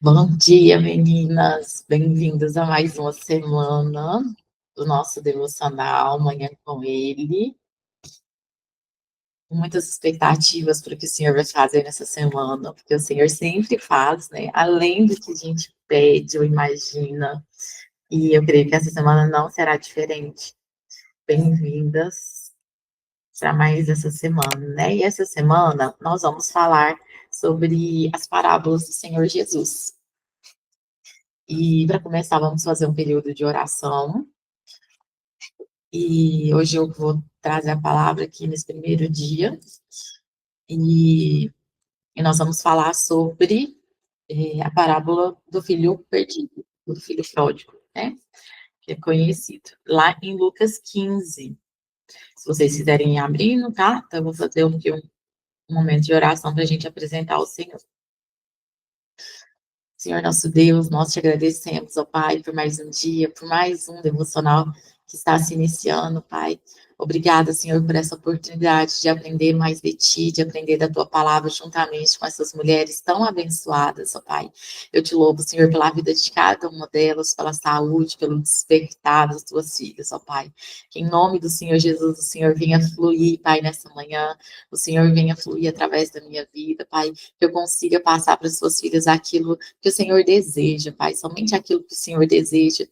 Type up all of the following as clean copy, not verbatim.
Bom dia, meninas. Bem-vindas a mais uma semana do nosso devocional Manhã com Ele. Muitas expectativas para o que o Senhor vai fazer nessa semana, porque o Senhor sempre faz, né? Além do que a gente pede ou imagina. E eu creio que essa semana não será diferente. Bem-vindas para mais essa semana, né? E essa semana nós vamos falar sobre as parábolas do Senhor Jesus. E para começar, vamos fazer um período de oração. E hoje eu vou trazer a palavra aqui nesse primeiro dia. E, e nós vamos falar sobre a parábola do filho perdido, do filho pródigo, né? Que é conhecido. Lá em Lucas 15. Se vocês quiserem ir abrindo, tá? Então eu vou fazer um momento de oração para a gente apresentar o Senhor. Senhor nosso Deus, nós te agradecemos, ó Pai, por mais um dia, por mais um devocional que está se iniciando, Pai. Obrigada, Senhor, por essa oportunidade de aprender mais de Ti, de aprender da Tua palavra juntamente com essas mulheres tão abençoadas, ó Pai. Eu te louvo, Senhor, pela vida de cada uma delas, pela saúde, pelo despertar das Tuas filhas, ó Pai. Que em nome do Senhor Jesus, o Senhor venha fluir, Pai, nessa manhã, o Senhor venha fluir através da minha vida, Pai, que eu consiga passar para as Suas filhas aquilo que o Senhor deseja, Pai, somente aquilo que o Senhor deseja.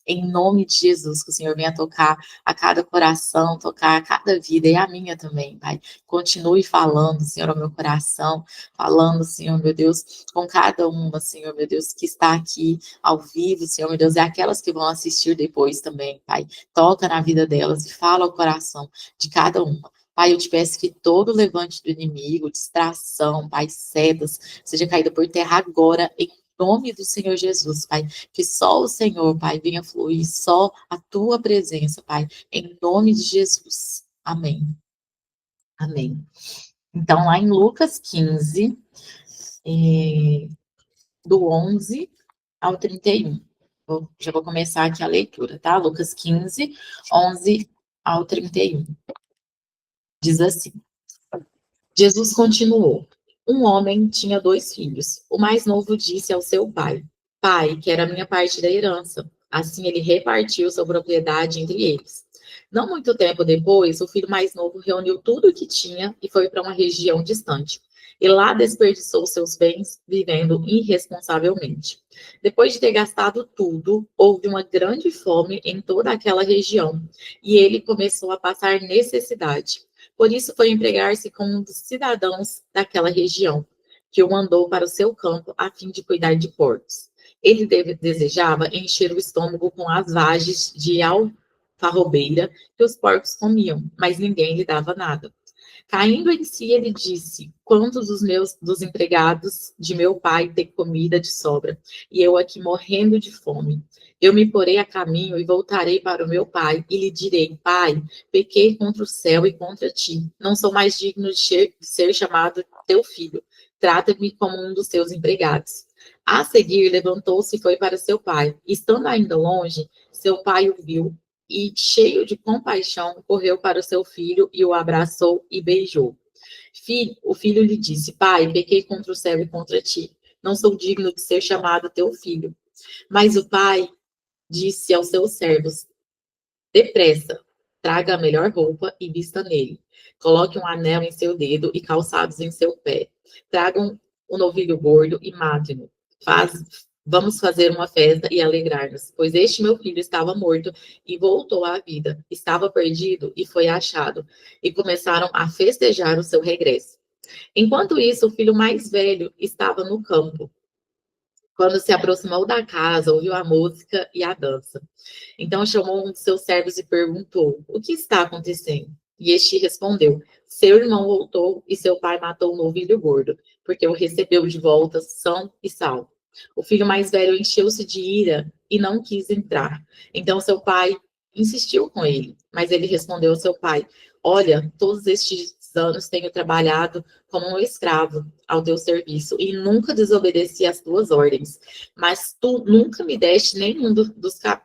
Em nome de Jesus, que o Senhor venha tocar a cada coração, tocar a cada vida, e a minha também, Pai. Continue falando, Senhor, ao meu coração, falando, Senhor, meu Deus, com cada uma, Senhor, meu Deus, que está aqui ao vivo, Senhor, meu Deus, e aquelas que vão assistir depois também, Pai. Toca na vida delas e fala ao coração de cada uma. Pai, eu te peço que todo levante do inimigo, distração, Pai, setas, seja caída por terra agora, em nome do Senhor Jesus, Pai. Que só o Senhor, Pai, venha fluir, só a tua presença, Pai, em nome de Jesus. Amém. Amém. Então, lá em Lucas 15, do 11 ao 31. Já vou começar aqui a leitura, tá? Lucas 15, 11 ao 31. Diz assim: Jesus continuou. Um homem tinha 2 filhos. O mais novo disse ao seu pai: Pai, quero a minha parte da herança. Assim ele repartiu sua propriedade entre eles. Não muito tempo depois, o filho mais novo reuniu tudo o que tinha e foi para uma região distante. E lá desperdiçou seus bens, vivendo irresponsavelmente. Depois de ter gastado tudo, houve uma grande fome em toda aquela região, e ele começou a passar necessidade. Por isso foi empregar-se com um dos cidadãos daquela região, que o mandou para o seu campo a fim de cuidar de porcos. Ele desejava encher o estômago com as vagens de alfarrobeira que os porcos comiam, mas ninguém lhe dava nada. Caindo em si, ele disse: Quantos dos empregados de meu pai têm comida de sobra, e eu aqui morrendo de fome? Eu me porei a caminho e voltarei para o meu pai, e lhe direi: Pai, pequei contra o céu e contra ti. Não sou mais digno de ser chamado teu filho. Trata-me como um dos teus empregados. A seguir, levantou-se e foi para seu pai. Estando ainda longe, seu pai o viu e, cheio de compaixão, correu para o seu filho e o abraçou e beijou. O filho lhe disse: Pai, pequei contra o céu e contra ti. Não sou digno de ser chamado teu filho. Mas o pai disse aos seus servos: Depressa, traga a melhor roupa e vista nele. Coloque um anel em seu dedo e calçados em seu pé. Tragam um novilho gordo e matem-no. Vamos fazer uma festa e alegrar-nos, pois este meu filho estava morto e voltou à vida. Estava perdido e foi achado. E começaram a festejar o seu regresso. Enquanto isso, o filho mais velho estava no campo. Quando se aproximou da casa, ouviu a música e a dança. Então chamou um de seus servos e perguntou: O que está acontecendo? E este respondeu: Seu irmão voltou e seu pai matou um novilho gordo, porque o recebeu de volta são e salvo. O filho mais velho encheu-se de ira e não quis entrar. Então seu pai insistiu com ele, mas ele respondeu ao seu pai: Olha, todos estes anos tenho trabalhado como um escravo ao teu serviço e nunca desobedeci às tuas ordens. Mas tu nunca me deste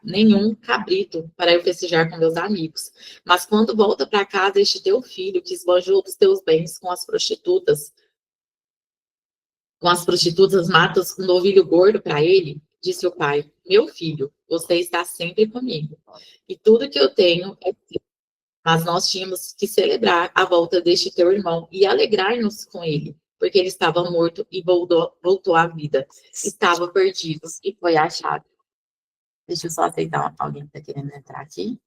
nenhum cabrito para eu festejar com meus amigos. Mas quando volta para casa este teu filho, que esbanjou dos teus bens com as prostitutas, Com as prostitutas matam um novilho gordo para ele, disse o pai: Meu filho, você está sempre comigo. E tudo que eu tenho é seu. Mas nós tínhamos que celebrar a volta deste teu irmão e alegrar-nos com ele, porque ele estava morto e voltou à vida. Estava perdido e foi achado. Deixa eu só aceitar alguém que está querendo entrar aqui.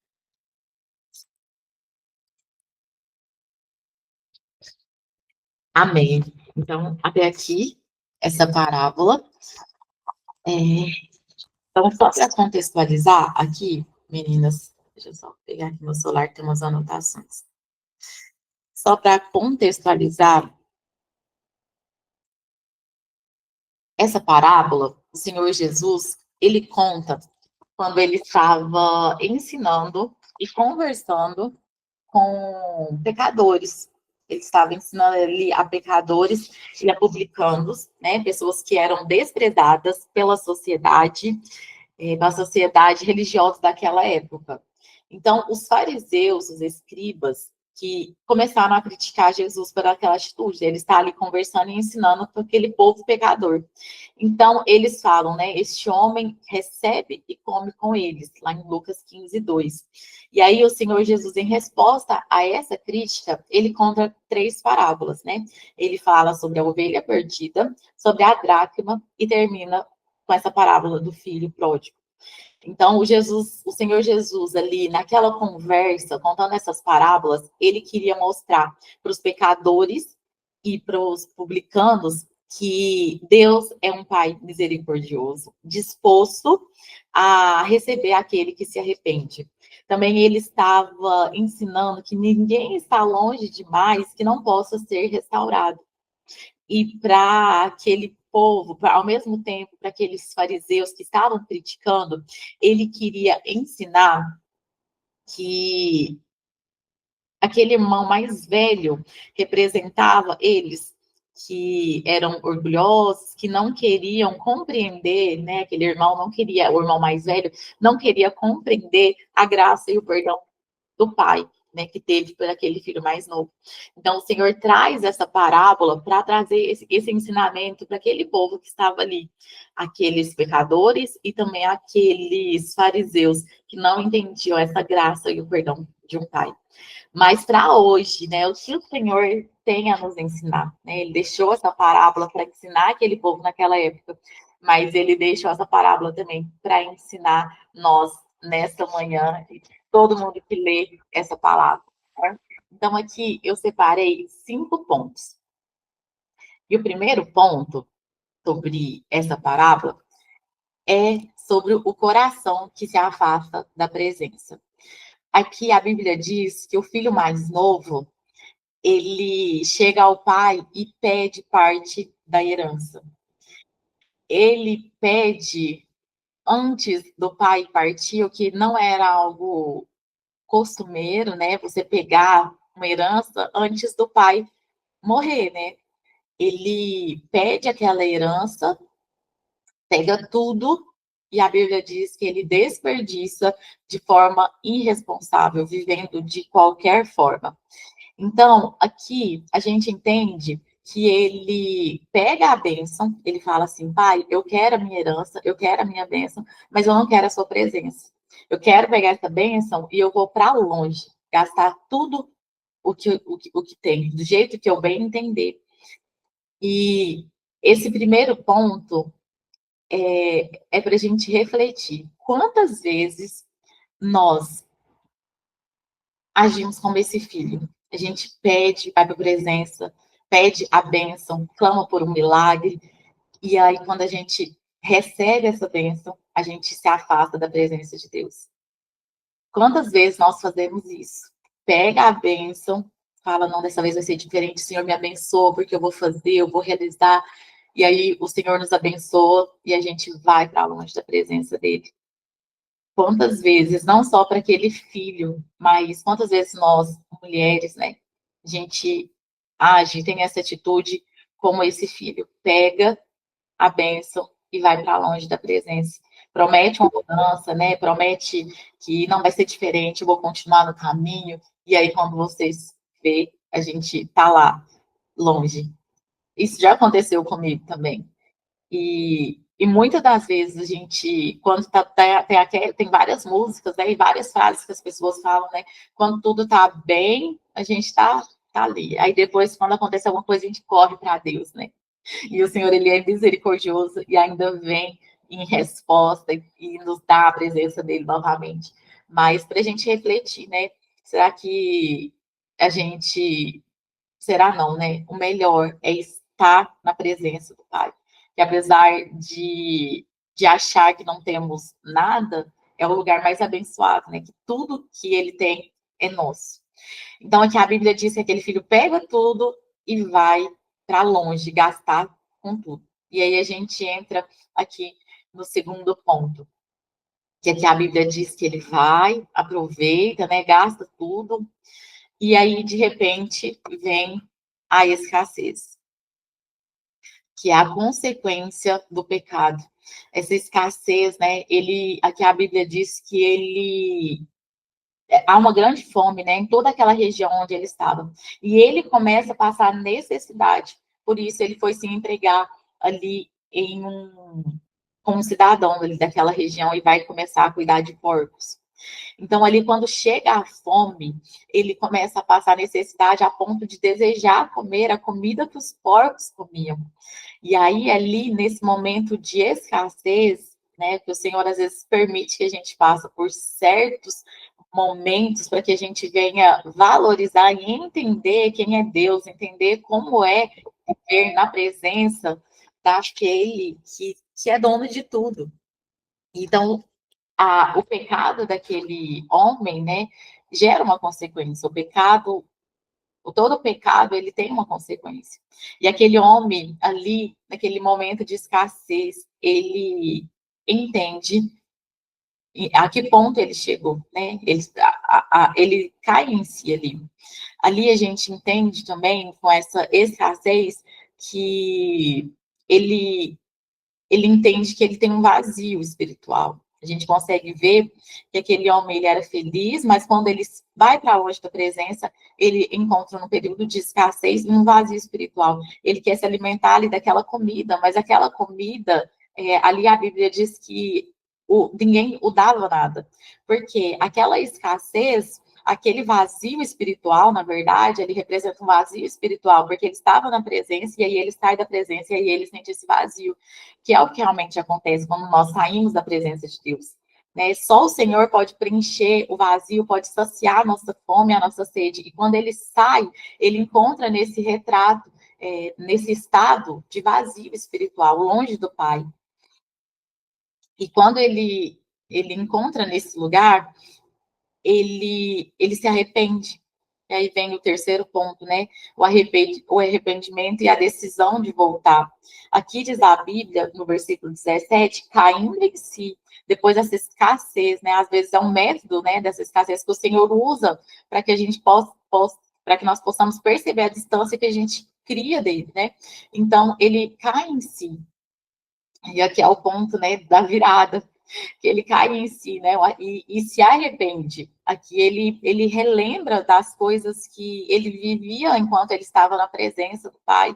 Amém. Então, até aqui, essa parábola. Então, só para contextualizar aqui, meninas, deixa eu só pegar aqui meu celular, tem umas anotações. Só para contextualizar essa parábola, o Senhor Jesus, ele conta quando ele estava ensinando e conversando com pecadores. Ele estava ensinando ali a pecadores e a publicanos, né, pessoas que eram desprezadas pela sociedade religiosa daquela época. Então, os fariseus, os escribas, que começaram a criticar Jesus por aquela atitude, ele está ali conversando e ensinando para aquele povo pecador. Então, eles falam, né? Este homem recebe e come com eles, lá em Lucas 15, 2. E aí, o Senhor Jesus, em resposta a essa crítica, ele conta três parábolas, né? Ele fala sobre a ovelha perdida, sobre a dracma e termina com essa parábola do filho pródigo. Então, o Senhor Jesus, ali, naquela conversa, contando essas parábolas, ele queria mostrar para os pecadores e para os publicanos que Deus é um Pai misericordioso, disposto a receber aquele que se arrepende. Também ele estava ensinando que ninguém está longe demais que não possa ser restaurado. E para aquele povo, ao mesmo tempo, para aqueles fariseus que estavam criticando, ele queria ensinar que aquele irmão mais velho representava eles, que eram orgulhosos, que não queriam compreender, né? Aquele irmão não queria, o irmão mais velho não queria compreender a graça e o perdão do pai, né, que teve por aquele filho mais novo. Então, o Senhor traz essa parábola para trazer esse ensinamento para aquele povo que estava ali, aqueles pecadores e também aqueles fariseus que não entendiam essa graça e o perdão de um pai. Mas para hoje, né, o que o Senhor tem a nos ensinar, né? Ele deixou essa parábola para ensinar aquele povo naquela época, mas ele deixou essa parábola também para ensinar nós nesta manhã, todo mundo que lê essa palavra. Né? Então, aqui eu separei 5 pontos. E o primeiro ponto sobre essa parábola é sobre o coração que se afasta da presença. Aqui a Bíblia diz que o filho mais novo, ele chega ao pai e pede parte da herança. Ele pede antes do pai partir, o que não era algo costumeiro, né? Você pegar uma herança antes do pai morrer, né? Ele pede aquela herança, pega tudo, e a Bíblia diz que ele desperdiça de forma irresponsável, vivendo de qualquer forma. Então, aqui a gente entende que ele pega a bênção, ele fala assim, pai, eu quero a minha herança, eu quero a minha bênção, mas eu não quero a sua presença. Eu quero pegar essa bênção e eu vou para longe, gastar tudo o que tem, do jeito que eu bem entender. E esse primeiro ponto é para a gente refletir. Quantas vezes nós agimos como esse filho? A gente pede, vai para a presença, pede a bênção, clama por um milagre, e aí quando a gente recebe essa bênção, a gente se afasta da presença de Deus. Quantas vezes nós fazemos isso? Pega a bênção, fala, não, dessa vez vai ser diferente, o Senhor me abençoa, porque eu vou fazer, eu vou realizar, e aí o Senhor nos abençoa, e a gente vai para longe da presença dele. Quantas vezes, não só para aquele filho, mas quantas vezes nós, mulheres, né, a gente age, tem essa atitude como esse filho, pega a bênção e vai para longe da presença. Promete uma mudança, né? Promete que não vai ser diferente, eu vou continuar no caminho. E aí, quando vocês vê, a gente tá lá, longe. Isso já aconteceu comigo também. E muitas das vezes a gente, quando tem várias músicas, né, e várias frases que as pessoas falam, né? Quando tudo tá bem, a gente tá ali. Aí depois, quando acontece alguma coisa, a gente corre para Deus, né? E o Senhor, ele é misericordioso e ainda vem em resposta e nos dá a presença dele novamente. Mas para a gente refletir, né? Será que a gente. Será não, né? O melhor é estar na presença do Pai. Que apesar de achar que não temos nada, é o lugar mais abençoado, né? Que tudo que ele tem é nosso. Então, aqui a Bíblia diz que aquele filho pega tudo e vai para longe, gastar com tudo. E aí a gente entra aqui no segundo ponto, que aqui a Bíblia diz que ele vai, aproveita, né, gasta tudo, e aí, de repente, vem a escassez, que é a consequência do pecado. Essa escassez, né, aqui a Bíblia diz que há uma grande fome, né, em toda aquela região onde ele estava. E ele começa a passar necessidade. Por isso ele foi se entregar ali como cidadão ali daquela região e vai começar a cuidar de porcos. Então ali quando chega a fome, ele começa a passar necessidade a ponto de desejar comer a comida que os porcos comiam. E aí ali nesse momento de escassez, né, que o Senhor às vezes permite que a gente passe por certos momentos para que a gente venha valorizar e entender quem é Deus, entender como é viver na presença daquele que é dono de tudo. Então, o pecado daquele homem, né, gera uma consequência. Todo pecado, ele tem uma consequência. E aquele homem ali, naquele momento de escassez, ele entende a que ponto ele chegou, né? Ele cai em si ali. Ali a gente entende também, com essa escassez, que ele, ele entende que ele tem um vazio espiritual. A gente consegue ver que aquele homem ele era feliz, mas quando ele vai para longe da presença, ele encontra um período de escassez e um vazio espiritual. Ele quer se alimentar ali daquela comida, mas aquela comida, ali a Bíblia diz que ninguém o dava nada, porque aquela escassez, aquele vazio espiritual, na verdade, ele representa um vazio espiritual, porque ele estava na presença e aí ele sai da presença e aí ele sente esse vazio, que é o que realmente acontece quando nós saímos da presença de Deus. Né? Só o Senhor pode preencher o vazio, pode saciar a nossa fome, a nossa sede. E quando ele sai, ele encontra nesse retrato, nesse estado de vazio espiritual, longe do Pai. E quando ele encontra nesse lugar, ele se arrepende. E aí vem o terceiro ponto, né? O arrependimento e a decisão de voltar. Aqui diz a Bíblia, no versículo 17, caindo em si, depois dessa escassez, né? Às vezes é um método, né, dessa escassez que o Senhor usa para que a gente para que nós possamos perceber a distância que a gente cria dele, né? Então, ele cai em si. E aqui é o ponto, né, da virada, que ele cai em si, né, e se arrepende. Aqui ele relembra das coisas que ele vivia enquanto ele estava na presença do pai.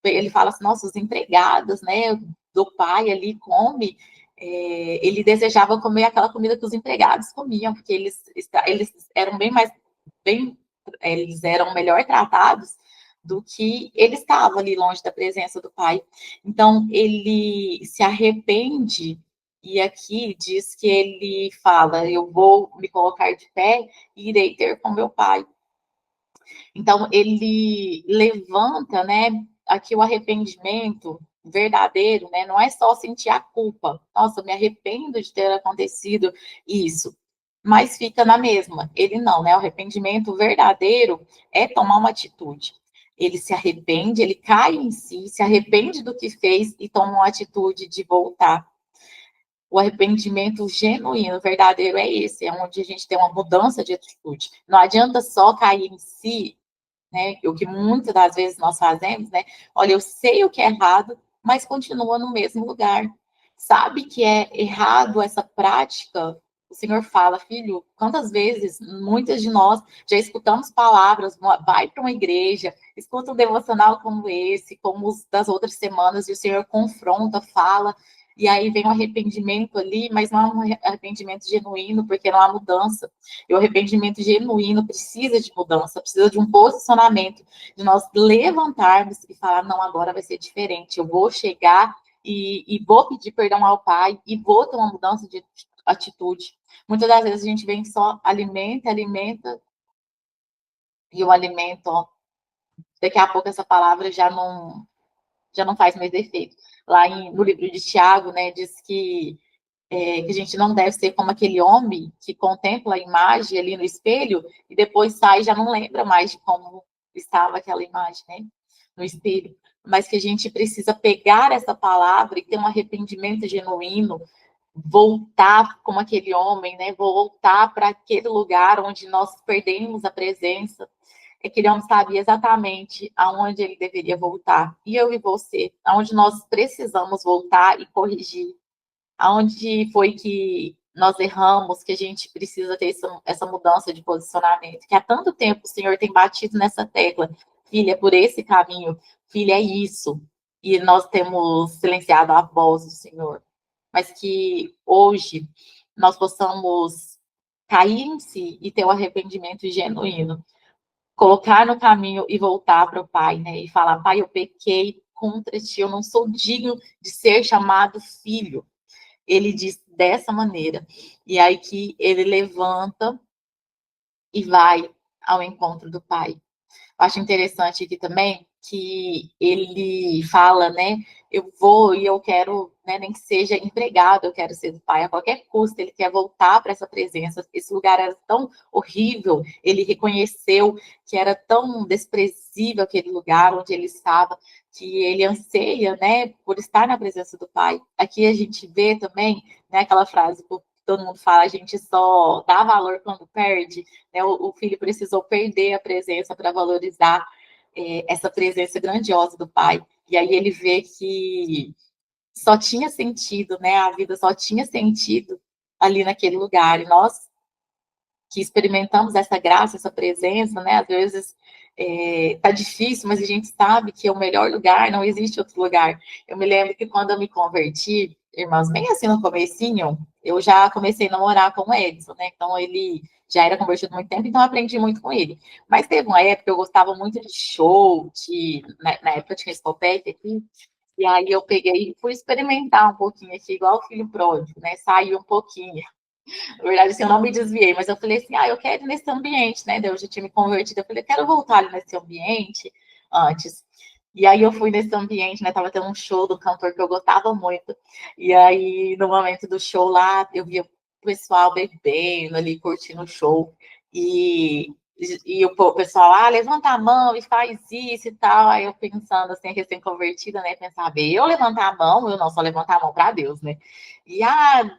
Ele fala assim, nossa, os empregados, né, do pai ali come. Ele desejava comer aquela comida que os empregados comiam, porque eles eram bem, eles eram melhor tratados do que ele estava ali longe da presença do pai. Então, ele se arrepende, e aqui diz que ele fala: eu vou me colocar de pé e irei ter com meu pai. Então, ele levanta, né, aqui o arrependimento verdadeiro, né, não é só sentir a culpa. Nossa, eu me arrependo de ter acontecido isso. Mas fica na mesma. Ele não, né? O arrependimento verdadeiro é tomar uma atitude. Ele se arrepende, ele cai em si, se arrepende do que fez e toma uma atitude de voltar. O arrependimento genuíno, verdadeiro, é esse, é onde a gente tem uma mudança de atitude. Não adianta só cair em si, né? O que muitas das vezes nós fazemos, né? Olha, eu sei o que é errado, mas continua no mesmo lugar. Sabe que é errado essa prática, O Senhor fala, filho, quantas vezes, muitas de nós já escutamos palavras, vai para uma igreja, escuta um devocional como esse, como os das outras semanas, e o Senhor confronta, fala, e aí vem um arrependimento ali, mas não é um arrependimento genuíno, porque não há mudança. E o arrependimento genuíno precisa de mudança, precisa de um posicionamento, de nós levantarmos e falar, não, agora vai ser diferente, eu vou chegar e vou pedir perdão ao Pai e vou ter uma mudança de atitude. Muitas das vezes a gente vem só alimenta, e o alimento, ó, daqui a pouco essa palavra já não faz mais efeito. Lá no livro de Tiago, né, diz que a gente não deve ser como aquele homem que contempla a imagem ali no espelho e depois sai e já não lembra mais de como estava aquela imagem, né, no espelho. Mas que a gente precisa pegar essa palavra e ter um arrependimento genuíno, voltar como aquele homem, né, voltar para aquele lugar onde nós perdemos a presença. Aquele homem sabia exatamente aonde ele deveria voltar. E eu e você, aonde nós precisamos voltar e corrigir. Aonde foi que nós erramos, que a gente precisa ter essa mudança de posicionamento. Que há tanto tempo o Senhor tem batido nessa tecla. Filha, é por esse caminho. Filha, é isso. E nós temos silenciado a voz do Senhor. Mas que hoje nós possamos cair em si e ter o arrependimento genuíno, colocar no caminho e voltar para o Pai, né? E falar, Pai, eu pequei contra ti, eu não sou digno de ser chamado filho. Ele diz dessa maneira. E aí que ele levanta e vai ao encontro do Pai. Acho interessante aqui também que ele fala, né? Eu vou e eu quero, né, nem que seja empregado, eu quero ser do Pai a qualquer custo. Ele quer voltar para essa presença. Esse lugar era tão horrível. Ele reconheceu que era tão desprezível aquele lugar onde ele estava, que ele anseia, né, por estar na presença do Pai. Aqui a gente vê também, né, aquela frase que todo mundo fala, a gente só dá valor quando perde, né? O filho precisou perder a presença para valorizar essa presença grandiosa do pai. E aí ele vê que só tinha sentido, né? A vida só tinha sentido ali naquele lugar. E nós que experimentamos essa graça, essa presença, né? Às vezes tá difícil, mas a gente sabe que é o melhor lugar, não existe outro lugar. Eu me lembro que quando eu me converti, irmãos, bem assim no comecinho, eu já comecei a namorar com o Edson, né? Então ele já era convertido há muito tempo, então eu aprendi muito com ele. Mas teve uma época que eu gostava muito de show, na época tinha escopete aqui, e aí eu peguei e fui experimentar um pouquinho aqui, igual o filho pródigo, né? Saí um pouquinho. Na verdade, assim, eu não me desviei, mas eu falei assim, eu quero ir nesse ambiente, né? Eu já tinha me convertido, eu falei, eu quero voltar ali nesse ambiente antes. E aí eu fui nesse ambiente, né? Tava tendo um show do cantor que eu gostava muito. E aí, no momento do show lá, eu via o pessoal bebendo ali, curtindo o show. E o pessoal, levanta a mão e faz isso e tal. Aí eu pensando assim, recém-convertida, né? Pensava, eu levantar a mão, eu não só levantar a mão para Deus, né? E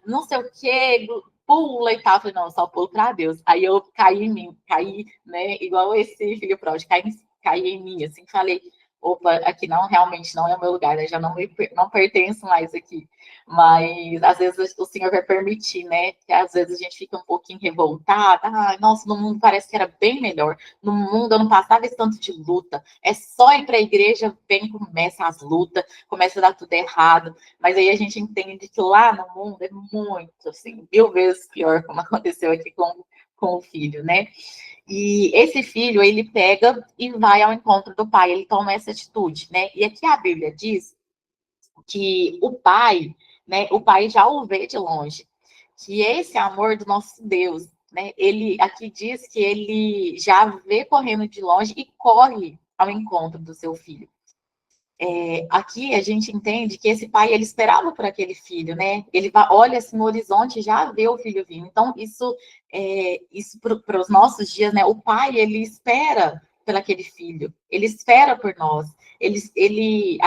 não sei o quê, pula e tal. Eu falei, não, eu só pulo para Deus. Aí eu caí em mim, caí, né? Igual esse filho pródigo, caí em mim, assim, falei, opa, aqui não, realmente não é o meu lugar, né? Já não pertenço mais aqui. Mas às vezes o Senhor vai permitir, né? Que às vezes a gente fica um pouquinho revoltada. Nossa, no mundo parece que era bem melhor. No mundo eu não passava esse tanto de luta. É só ir para a igreja, vem, começa as lutas, começa a dar tudo errado. Mas aí a gente entende que lá no mundo é muito, assim, 1000 vezes pior, como aconteceu aqui com o filho, né? E esse filho, ele pega e vai ao encontro do pai, ele toma essa atitude, né? E aqui a Bíblia diz que o pai, né, o pai já o vê de longe, que esse amor do nosso Deus, né, ele aqui diz que ele já vê correndo de longe e corre ao encontro do seu filho. Aqui a gente entende que esse pai, ele esperava por aquele filho, né? Ele olha assim no horizonte e já vê o filho vindo. Então, isso para os nossos dias, né? O pai, ele espera por aquele filho, ele espera por nós, ele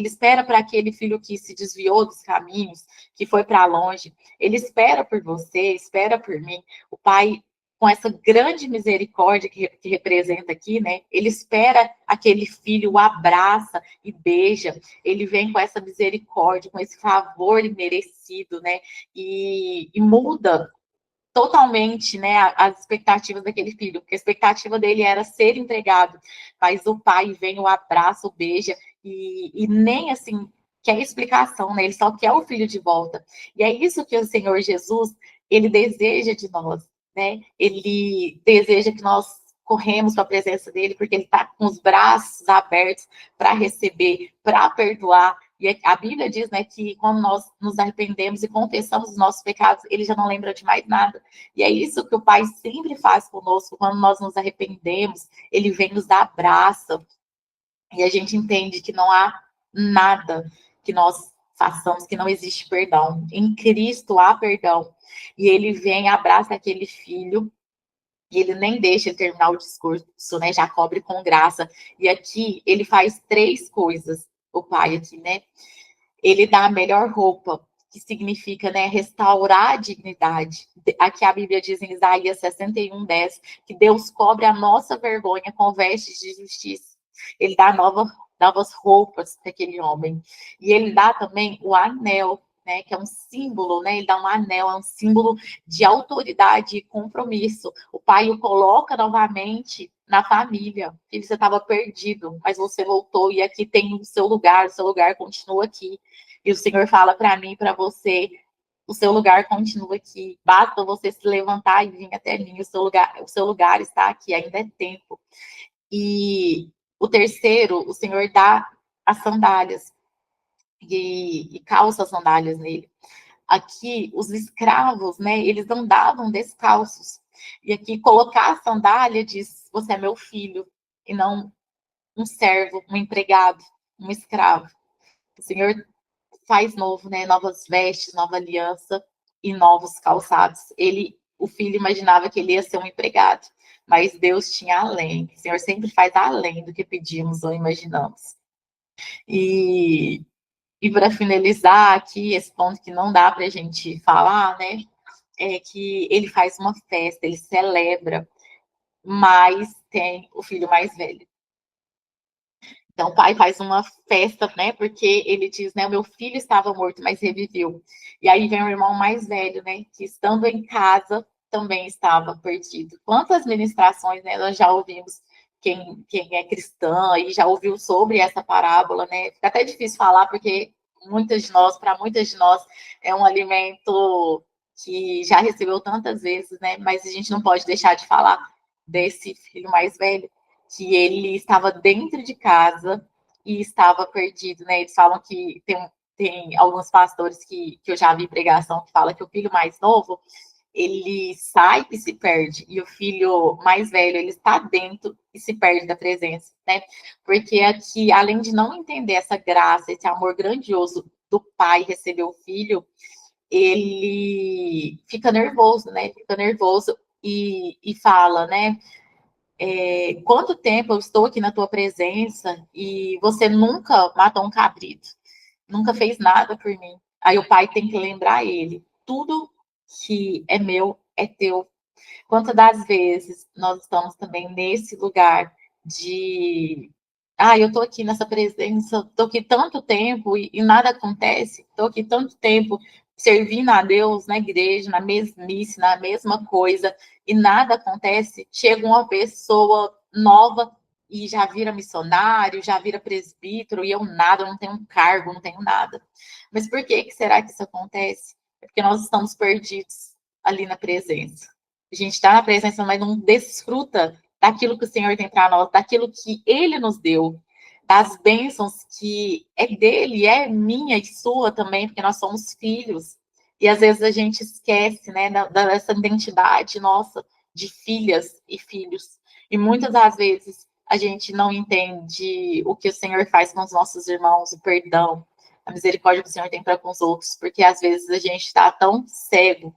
espera para aquele filho que se desviou dos caminhos, que foi para longe, ele espera por você, espera por mim. O pai com essa grande misericórdia que representa aqui, né? Ele espera aquele filho, o abraça e beija. Ele vem com essa misericórdia, com esse favor merecido, né? E muda totalmente, né, as expectativas daquele filho, porque a expectativa dele era ser entregado, mas o pai vem, o abraça, o beija, e nem assim quer explicação, né? Ele só quer o filho de volta. E é isso que o Senhor Jesus, ele deseja de nós, né? Ele deseja que nós corremos para a presença dele, porque ele está com os braços abertos para receber, para perdoar. E a Bíblia diz, né, que quando nós nos arrependemos e confessamos os nossos pecados, ele já não lembra de mais nada. E é isso que o Pai sempre faz conosco, quando nós nos arrependemos, ele vem nos dar abraço, e a gente entende que não há nada que nós façamos, que não existe perdão. Em Cristo há perdão. E ele vem, abraça aquele filho, e ele nem deixa ele terminar o discurso, né? Já cobre com graça. E aqui ele faz três coisas, o pai aqui, né? Ele dá a melhor roupa, que significa, né, restaurar a dignidade. Aqui a Bíblia diz em Isaías 61:10, que Deus cobre a nossa vergonha com vestes de justiça. Ele dá novas roupas para aquele homem. E ele dá também o anel, né, que é um símbolo, né? Ele dá um anel, é um símbolo de autoridade e compromisso. O pai o coloca novamente na família. Filho, você estava perdido, mas você voltou e aqui tem o seu lugar continua aqui. E o Senhor fala para mim e para você, o seu lugar continua aqui. Basta você se levantar e vir até mim. O seu lugar está aqui, ainda é tempo. E o terceiro, o Senhor dá as sandálias e calça as sandálias nele. Aqui, os escravos, né, eles andavam descalços. E aqui, colocar a sandália diz, você é meu filho, e não um servo, um empregado, um escravo. O Senhor faz novo, né, novas vestes, nova aliança e novos calçados. O filho imaginava que ele ia ser um empregado, mas Deus tinha além. O Senhor sempre faz além do que pedimos ou imaginamos. E e para finalizar aqui, esse ponto que não dá para a gente falar, né? É que ele faz uma festa, ele celebra, mas tem o filho mais velho. Então, o pai faz uma festa, né? Porque ele diz, né? O meu filho estava morto, mas reviveu. E aí vem o irmão mais velho, né? Que estando em casa também estava perdido. Quantas ministrações, né? Nós já ouvimos quem é cristã e já ouviu sobre essa parábola, né? Fica até difícil falar porque para muitas de nós, é um alimento que já recebeu tantas vezes, né? Mas a gente não pode deixar de falar desse filho mais velho que ele estava dentro de casa e estava perdido, né? Eles falam que tem alguns pastores que eu já vi pregação que fala que o filho mais novo, ele sai e se perde, e o filho mais velho, ele está dentro e se perde da presença, né? Porque aqui, além de não entender essa graça, esse amor grandioso do pai receber o filho, ele fica nervoso, né? Fica nervoso e fala, né? Quanto tempo eu estou aqui na tua presença e você nunca matou um cabrito, nunca fez nada por mim. Aí o pai tem que lembrar ele, tudo que é meu é teu. Quantas das vezes nós estamos também nesse lugar de eu tô aqui nessa presença, tô aqui tanto tempo e nada acontece, tô aqui tanto tempo servindo a Deus na igreja, na mesmice, na mesma coisa, e nada acontece, chega uma pessoa nova e já vira missionário, já vira presbítero, e eu nada, eu não tenho um cargo, não tenho nada. Mas por que será que isso acontece? É porque nós estamos perdidos ali na presença. A gente está na presença, mas não desfruta daquilo que o Senhor tem para nós, daquilo que Ele nos deu, das bênçãos que é dele, é minha e sua também, porque nós somos filhos. E às vezes a gente esquece, né, dessa identidade nossa de filhas e filhos. E muitas das vezes a gente não entende o que o Senhor faz com os nossos irmãos, o perdão, a misericórdia que o Senhor tem para com os outros, porque às vezes a gente está tão cego,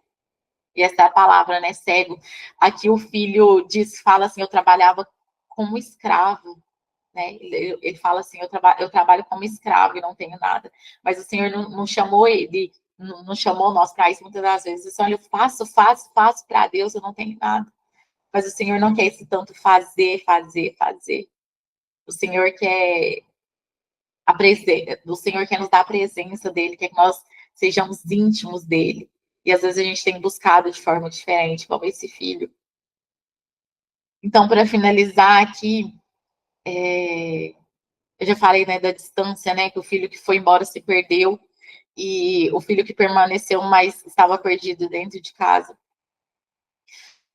e essa é a palavra, né, cego. Aqui o filho fala assim, eu trabalhava como escravo, né? Ele fala assim, eu trabalho como escravo e não tenho nada. Mas o Senhor não chamou ele, não chamou nós para isso muitas das vezes. Assim, olha, eu faço para Deus, eu não tenho nada. Mas o Senhor não quer esse tanto fazer, fazer, fazer. O Senhor quer o Senhor quer nos dar a presença dele, quer que nós sejamos íntimos dele. E às vezes a gente tem buscado de forma diferente, como esse filho. Então, para finalizar aqui, eu já falei, né, da distância, né, que o filho que foi embora se perdeu e o filho que permaneceu, mas estava perdido dentro de casa.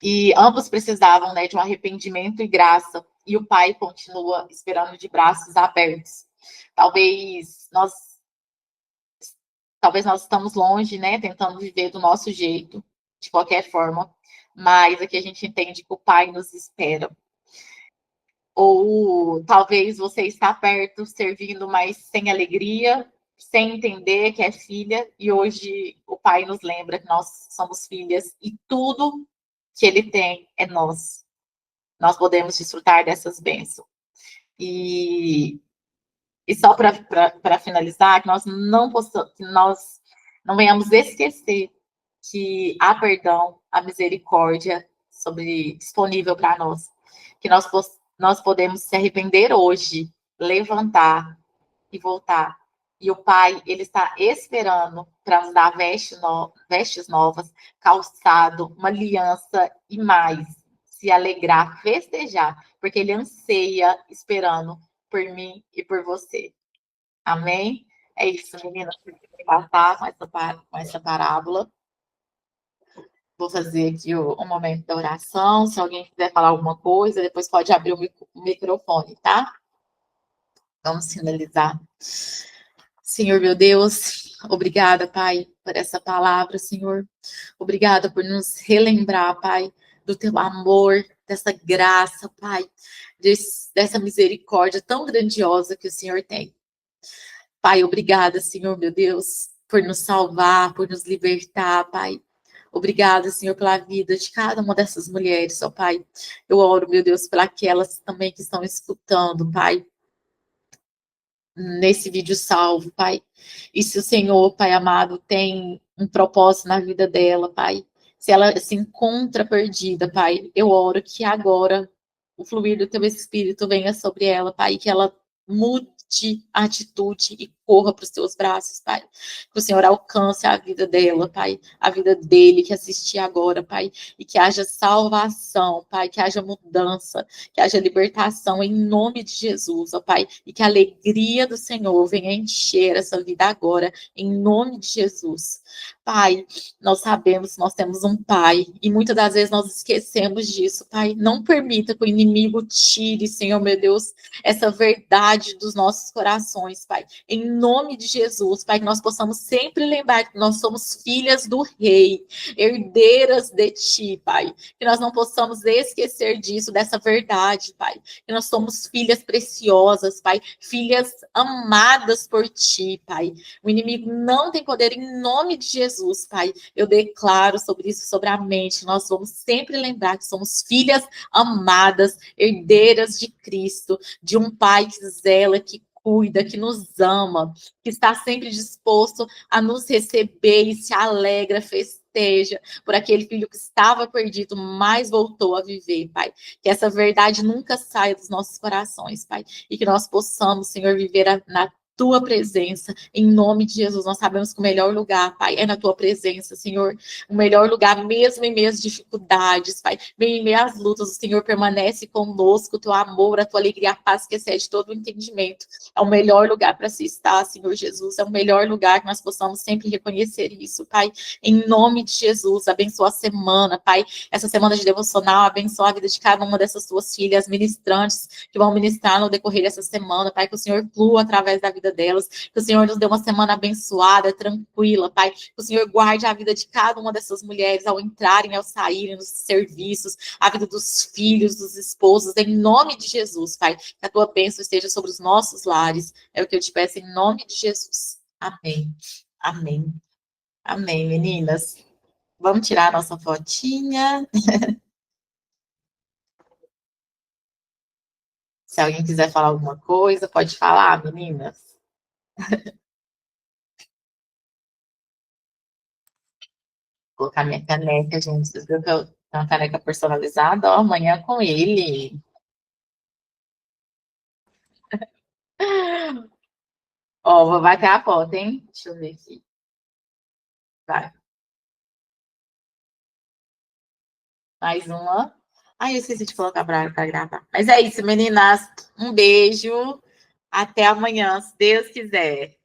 E ambos precisavam, né, de um arrependimento e graça. E o pai continua esperando de braços abertos. Talvez nós, talvez nós estamos longe, né, tentando viver do nosso jeito, de qualquer forma. Mas aqui a gente entende que o pai nos espera. Ou talvez você está perto, servindo, mas sem alegria, sem entender que é filha, e hoje o pai nos lembra que nós somos filhas e tudo que ele tem é nós. Nós podemos desfrutar dessas bênçãos. E, e só para finalizar, que nós não possamos, que nós não venhamos esquecer que há perdão, há misericórdia disponível para nós. Que nós podemos se arrepender hoje, levantar e voltar. E o Pai, ele está esperando para nos dar vestes novas, calçado, uma aliança e mais. Se alegrar, festejar, porque ele anseia esperando por mim e por você. Amém? É isso, meninas. Vou passar com essa parábola. Vou fazer aqui o momento da oração. Se alguém quiser falar alguma coisa, depois pode abrir o microfone, tá? Vamos finalizar. Senhor, meu Deus, obrigada, Pai, por essa palavra, Senhor. Obrigada por nos relembrar, Pai, do teu amor, dessa graça, Pai, dessa misericórdia tão grandiosa que o Senhor tem. Pai, obrigada, Senhor, meu Deus, por nos salvar, por nos libertar, Pai. Obrigada, Senhor, pela vida de cada uma dessas mulheres, ó Pai. Eu oro, meu Deus, para aquelas também que estão escutando, Pai, nesse vídeo salvo, Pai. E se o Senhor, Pai amado, tem um propósito na vida dela, Pai, se ela se encontra perdida, Pai, eu oro que agora o fluir do teu Espírito venha sobre ela, Pai, que ela mude a atitude e corra para os teus braços, Pai. Que o Senhor alcance a vida dela, Pai, a vida dele que assistir agora, Pai, e que haja salvação, Pai, que haja mudança, que haja libertação em nome de Jesus, ó Pai, e que a alegria do Senhor venha encher essa vida agora, em nome de Jesus. Pai, nós sabemos que nós temos um Pai, e muitas das vezes nós esquecemos disso, Pai. Não permita que o inimigo tire, Senhor, meu Deus, essa verdade dos nossos corações, Pai. Em nome de Jesus, Pai, que nós possamos sempre lembrar que nós somos filhas do Rei, herdeiras de Ti, Pai. Que nós não possamos esquecer disso, dessa verdade, Pai. Que nós somos filhas preciosas, Pai. Filhas amadas por Ti, Pai. O inimigo não tem poder em nome de Jesus, Pai. Eu declaro sobre isso, sobre a mente. Nós vamos sempre lembrar que somos filhas amadas, herdeiras de Cristo, de um Pai que zela, que cuida, que nos ama, que está sempre disposto a nos receber e se alegra, festeja por aquele filho que estava perdido, mas voltou a viver, Pai. Que essa verdade nunca saia dos nossos corações, Pai. E que nós possamos, Senhor, viver na tua presença, em nome de Jesus. Nós sabemos que o melhor lugar, Pai, é na tua presença, Senhor. O melhor lugar, mesmo em meio às dificuldades, Pai, mesmo em meio às lutas, o Senhor permanece conosco, o teu amor, a tua alegria, a paz que excede todo o entendimento. É o melhor lugar para se estar, Senhor Jesus. É o melhor lugar que nós possamos sempre reconhecer isso, Pai. Em nome de Jesus, abençoa a semana, Pai. Essa semana de devocional, abençoa a vida de cada uma dessas tuas filhas, ministrantes, que vão ministrar no decorrer dessa semana, Pai. Que o Senhor flua através da vida delas. Que o Senhor nos dê uma semana abençoada, tranquila, Pai. Que o Senhor guarde a vida de cada uma dessas mulheres ao entrarem, ao saírem nos serviços, a vida dos filhos, dos esposos, em nome de Jesus, Pai. Que a tua bênção esteja sobre os nossos lares. É o que eu te peço em nome de Jesus. Amém. Amém. Amém, meninas. Vamos tirar a nossa fotinha. Se alguém quiser falar alguma coisa, pode falar, meninas. Vou colocar minha caneca, gente. Vocês viram que eu Uma caneca personalizada, ó, amanhã com ele. Ó, vai ter a foto, hein? Deixa eu ver aqui. Vai. Mais uma. Ai, eu esqueci de colocar para gravar. Mas é isso, meninas. Um beijo. Até amanhã, se Deus quiser.